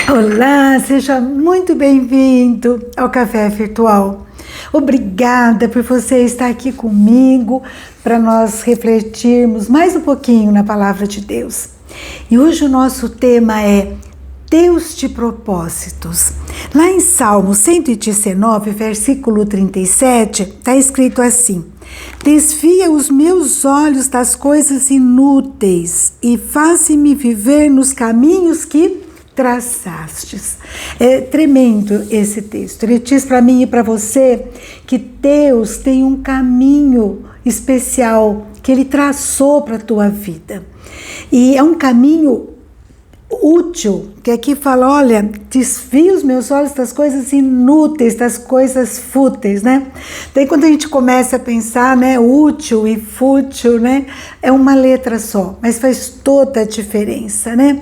Olá, seja muito bem-vindo ao Café Virtual. Obrigada por você estar aqui comigo para nós refletirmos mais um pouquinho na Palavra de Deus. E hoje o nosso tema é Deus de propósitos. Lá em Salmo 119, versículo 37, está escrito assim: desvia os meus olhos das coisas inúteis e faze-me viver nos caminhos que traçastes. É tremendo esse texto. Ele diz para mim e para você que Deus tem um caminho especial que Ele traçou para a tua vida. E é um caminho útil, que aqui fala, olha, desvia os meus olhos das coisas inúteis, das coisas fúteis, né? Daí quando a gente começa a pensar, né, útil e fútil, né, é uma letra só, mas faz toda a diferença, né?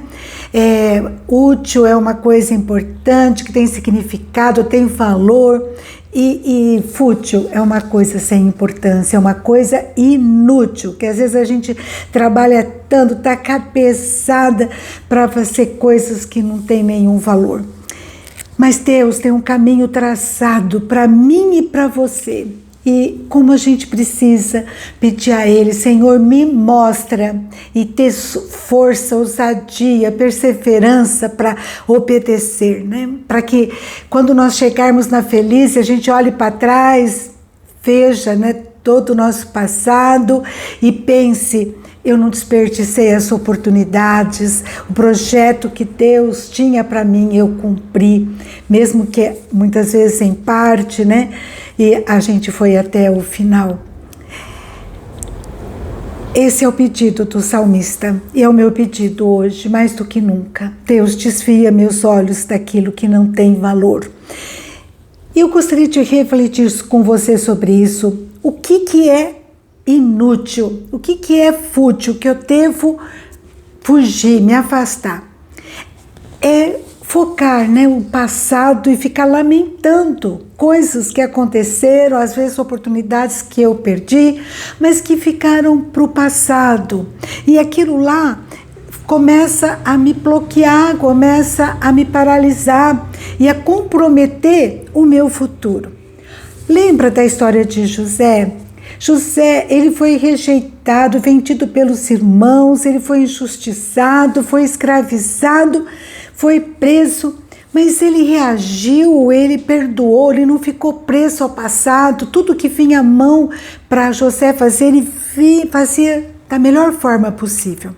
Útil é uma coisa importante, que tem significado, tem valor, e fútil é uma coisa sem importância, é uma coisa inútil, que às vezes a gente trabalha tanto, tá cabeçada para fazer coisas que não tem nenhum valor. Mas Deus tem um caminho traçado para mim e para você. E como a gente precisa pedir a Ele, Senhor, me mostra, e ter força, ousadia, perseverança para obedecer, né? Para que quando nós chegarmos na velhice, a gente olhe para trás, veja, né, todo o nosso passado e pense, eu não desperdicei as oportunidades, o projeto que Deus tinha para mim, eu cumpri, mesmo que muitas vezes em parte, né? E a gente foi até o final. Esse é o pedido do salmista e é o meu pedido hoje, mais do que nunca. Deus, desvia meus olhos daquilo que não tem valor. Eu gostaria de refletir com você sobre isso. O que é inútil? O que é fútil? Que eu devo fugir, me afastar? É focar, né, o passado e ficar lamentando coisas que aconteceram, às vezes oportunidades que eu perdi, mas que ficaram para o passado. E aquilo lá começa a me bloquear, começa a me paralisar e a comprometer o meu futuro. Lembra da história de José? José, ele foi rejeitado, vendido pelos irmãos, ele foi injustiçado, foi escravizado, foi preso, mas ele reagiu, ele perdoou, ele não ficou preso ao passado. Tudo que vinha à mão para José fazer, ele fazia da melhor forma possível.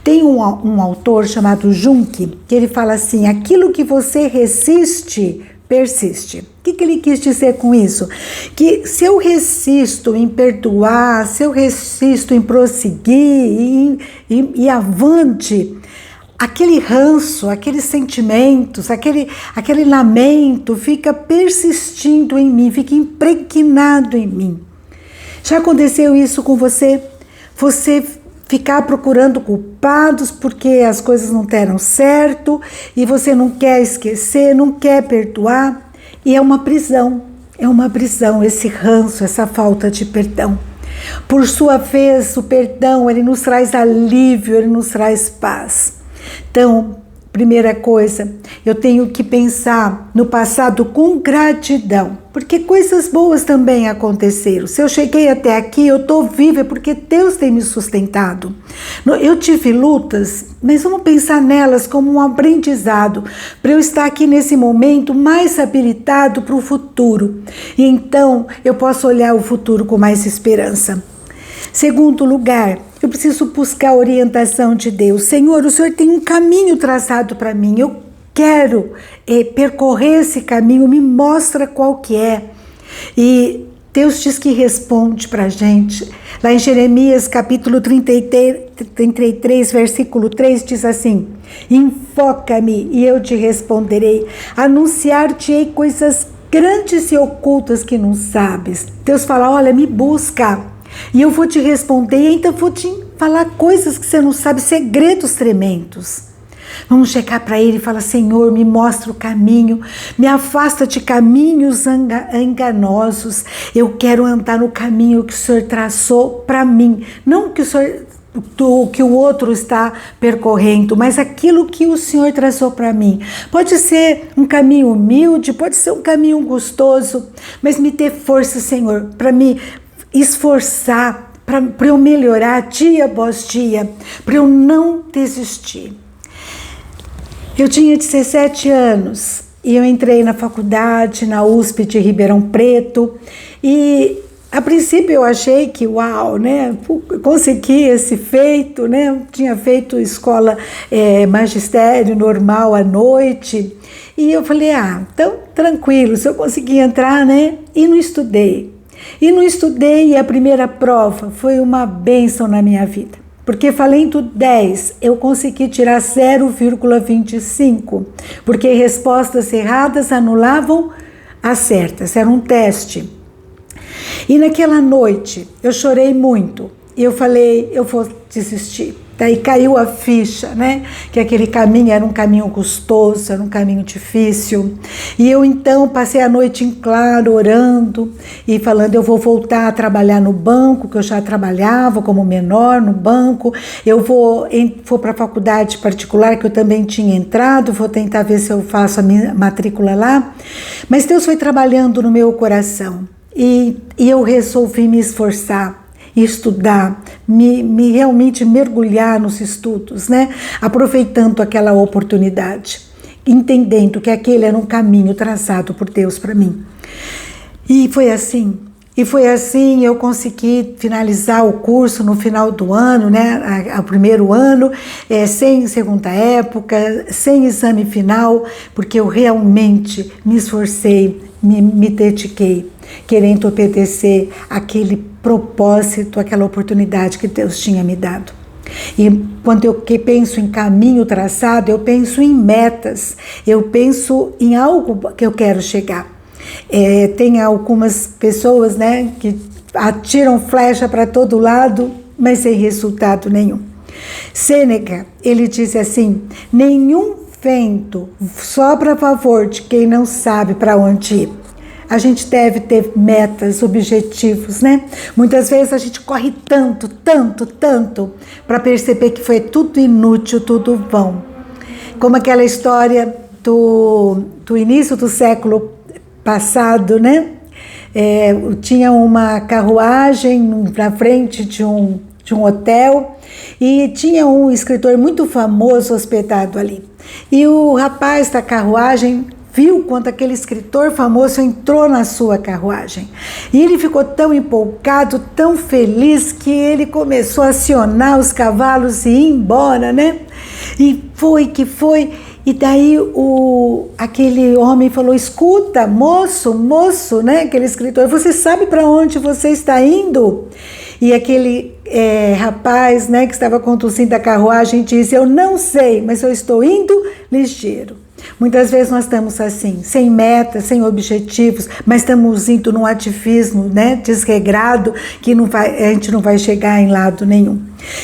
Tem um autor chamado Junque, que ele fala assim, aquilo que você resiste, persiste. O que ele quis dizer com isso? Que se eu resisto em perdoar, se eu resisto em prosseguir e avante, aquele ranço, aqueles sentimentos, aquele lamento fica persistindo em mim, fica impregnado em mim. Já aconteceu isso com você? Você ficar procurando culpados porque as coisas não deram certo e você não quer esquecer, não quer perdoar, e é uma prisão esse ranço, essa falta de perdão. Por sua vez, o perdão, ele nos traz alívio, ele nos traz paz. Então, primeira coisa, eu tenho que pensar no passado com gratidão, porque coisas boas também aconteceram. Se eu cheguei até aqui, eu estou viva porque Deus tem me sustentado. Eu tive lutas, mas vamos pensar nelas como um aprendizado, para eu estar aqui nesse momento mais habilitado para o futuro. E então, eu posso olhar o futuro com mais esperança. Segundo lugar, eu preciso buscar a orientação de Deus. Senhor, o Senhor tem um caminho traçado para mim. Eu quero percorrer esse caminho, me mostra qual que é. E Deus diz que responde para a gente. Lá em Jeremias, capítulo 33, versículo 3, diz assim, invoca-me e eu te responderei, anunciar-te-ei coisas grandes e ocultas que não sabes. Deus fala, olha, me busca. E eu vou te responder e ainda vou te falar coisas que você não sabe, segredos tremendos. Vamos chegar para Ele e falar, Senhor, me mostra o caminho, me afasta de caminhos enganosos. Eu quero andar no caminho que o Senhor traçou para mim, não que o Senhor do que o outro está percorrendo, mas aquilo que o Senhor traçou para mim. Pode ser um caminho humilde, pode ser um caminho gostoso, mas me dê força, Senhor, para me esforçar, para eu melhorar dia após dia, para eu não desistir. Eu tinha 17 anos e eu entrei na faculdade, na USP de Ribeirão Preto, e a princípio eu achei que, uau, né, consegui esse feito, né, tinha feito escola magistério normal à noite, e eu falei, então tranquilo, se eu conseguir entrar, né, e não estudei, e a primeira prova foi uma bênção na minha vida, porque valendo 10, eu consegui tirar 0,25, porque respostas erradas anulavam as certas, era um teste. E naquela noite eu chorei muito e eu falei, eu vou desistir. Daí caiu a ficha, né? Que aquele caminho era um caminho custoso, era um caminho difícil. E eu então passei a noite em claro, orando e falando, eu vou voltar a trabalhar no banco, que eu já trabalhava como menor no banco. Eu vou para a faculdade particular, que eu também tinha entrado, vou tentar ver se eu faço a minha matrícula lá. Mas Deus foi trabalhando no meu coração. E eu resolvi me esforçar, estudar, me realmente mergulhar nos estudos, né? Aproveitando aquela oportunidade, entendendo que aquele era um caminho traçado por Deus para mim. E foi assim eu consegui finalizar o curso no final do ano, né? O primeiro ano, sem segunda época, sem exame final, porque eu realmente me esforcei, me dediquei, querendo obedecer aquele propósito, aquela oportunidade que Deus tinha me dado. E quando eu penso em caminho traçado, eu penso em metas, eu penso em algo que eu quero chegar. Tem algumas pessoas, né, que atiram flecha para todo lado, mas sem resultado nenhum. Sêneca, ele disse assim, nenhum vento sopra a favor de quem não sabe para onde ir. A gente deve ter metas, objetivos, né? Muitas vezes a gente corre tanto para perceber que foi tudo inútil, tudo vão. Como aquela história do início do século passado, né? Tinha uma carruagem na frente de um hotel e tinha um escritor muito famoso hospedado ali. E o rapaz da carruagem viu quando aquele escritor famoso entrou na sua carruagem. E ele ficou tão empolgado, tão feliz, que ele começou a acionar os cavalos e ir embora, né? E foi. E daí aquele homem falou, escuta, moço, né? Aquele escritor, você sabe para onde você está indo? E aquele rapaz, né, que estava conduzindo a carruagem disse, eu não sei, mas eu estou indo ligeiro. Muitas vezes nós estamos assim, sem metas, sem objetivos, mas estamos indo num ativismo, né, desregrado, que a gente não vai chegar em lado nenhum.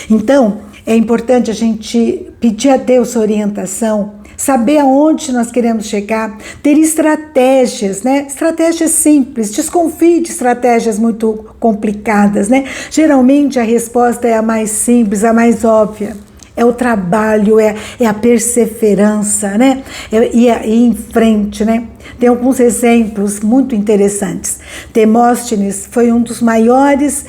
Então, é importante a gente pedir a Deus orientação, saber aonde nós queremos chegar, ter estratégias, né? Estratégias simples, desconfie de estratégias muito complicadas, né? Geralmente a resposta é a mais simples, a mais óbvia. É o trabalho, é a perseverança, né? E ir em frente, né? Tem alguns exemplos muito interessantes. Demóstenes foi um dos maiores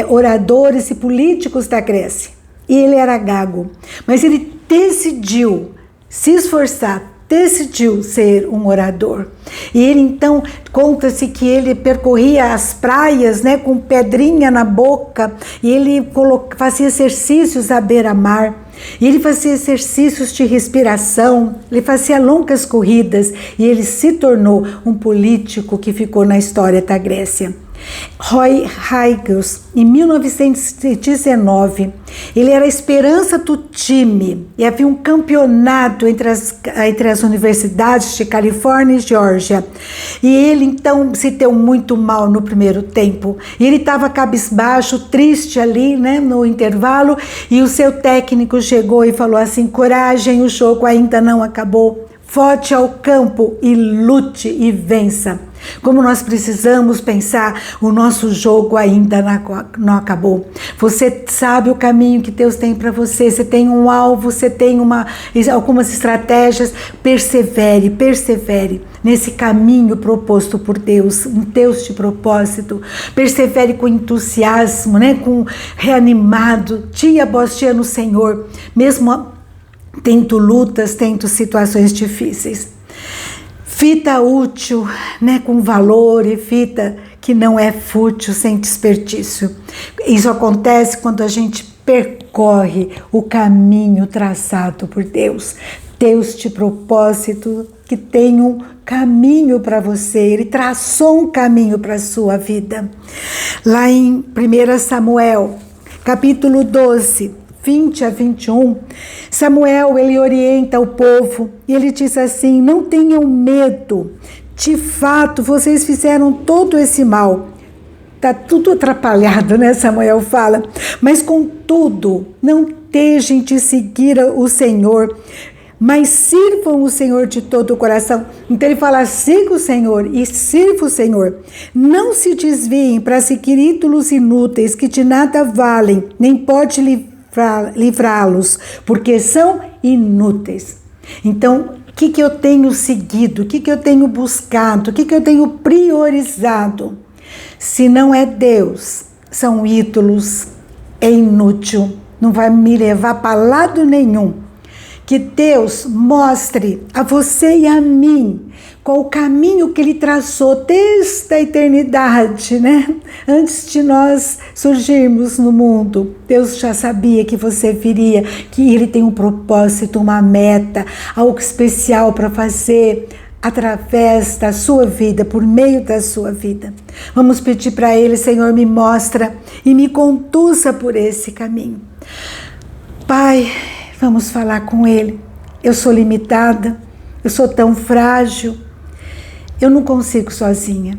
oradores e políticos da Grécia. E ele era gago, mas ele decidiu se esforçar, decidiu ser um orador. E ele então, conta-se que ele percorria as praias, né, com pedrinha na boca, e ele fazia exercícios à beira-mar, e ele fazia exercícios de respiração, ele fazia longas corridas, e ele se tornou um político que ficou na história da Grécia. Roy Huygens, em 1919, ele era a esperança do time e havia um campeonato entre as universidades de Califórnia e Geórgia, e ele então se deu muito mal no primeiro tempo, e ele estava cabisbaixo, triste ali, né, no intervalo, e o seu técnico chegou e falou assim, coragem, o jogo ainda não acabou, volte ao campo e lute e vença. Como nós precisamos pensar, o nosso jogo ainda não acabou. Você sabe o caminho que Deus tem para você. Você tem um alvo, você tem algumas estratégias. Persevere nesse caminho proposto por Deus, um Deus de propósito. Persevere com entusiasmo, com reanimado, dia após dia no Senhor, mesmo tendo lutas, tendo situações difíceis. Fita útil, com valor, e fita que não é fútil, sem desperdício. Isso acontece quando a gente percorre o caminho traçado por Deus. Deus de propósito, que tem um caminho para você, Ele traçou um caminho para a sua vida. Lá em 1 Samuel, capítulo 12, 20 a 21, Samuel, ele orienta o povo e ele diz assim: não tenham medo, de fato vocês fizeram todo esse mal. Está tudo atrapalhado, Samuel fala, mas contudo, não deixem de seguir o Senhor, mas sirvam o Senhor de todo o coração. Então ele fala: siga o Senhor e sirva o Senhor. Não se desviem para seguir ídolos inúteis que de nada valem, nem pode livrá-los, porque são inúteis. Então, o que eu tenho seguido? O que eu tenho buscado? O que eu tenho priorizado? Se não é Deus, são ídolos, é inútil, não vai me levar para lado nenhum. Que Deus mostre a você e a mim qual o caminho que Ele traçou desde a eternidade, Antes de nós surgirmos no mundo, Deus já sabia que você viria, que Ele tem um propósito, uma meta, algo especial para fazer através da sua vida, por meio da sua vida. Vamos pedir para Ele: Senhor, me mostra e me conduza por esse caminho. Pai, vamos falar com Ele. Eu sou limitada, eu sou tão frágil, eu não consigo sozinha,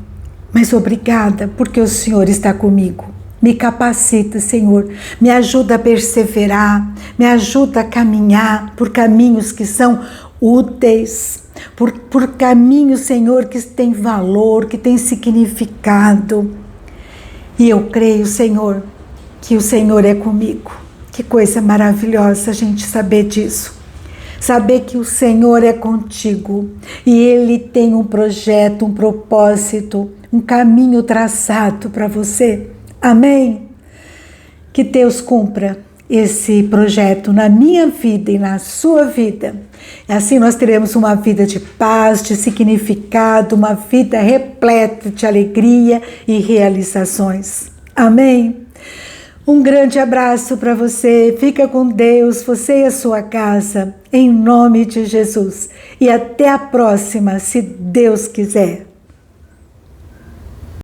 mas obrigada porque o Senhor está comigo. Me capacita, Senhor, me ajuda a perseverar, me ajuda a caminhar por caminhos que são úteis, por caminhos, Senhor, que têm valor, que têm significado. E eu creio, Senhor, que o Senhor é comigo. Que coisa maravilhosa a gente saber disso. Saber que o Senhor é contigo e Ele tem um projeto, um propósito, um caminho traçado para você. Amém? Que Deus cumpra esse projeto na minha vida e na sua vida. E assim nós teremos uma vida de paz, de significado, uma vida repleta de alegria e realizações. Amém? Um grande abraço para você, fica com Deus, você e a sua casa, em nome de Jesus. E até a próxima, se Deus quiser.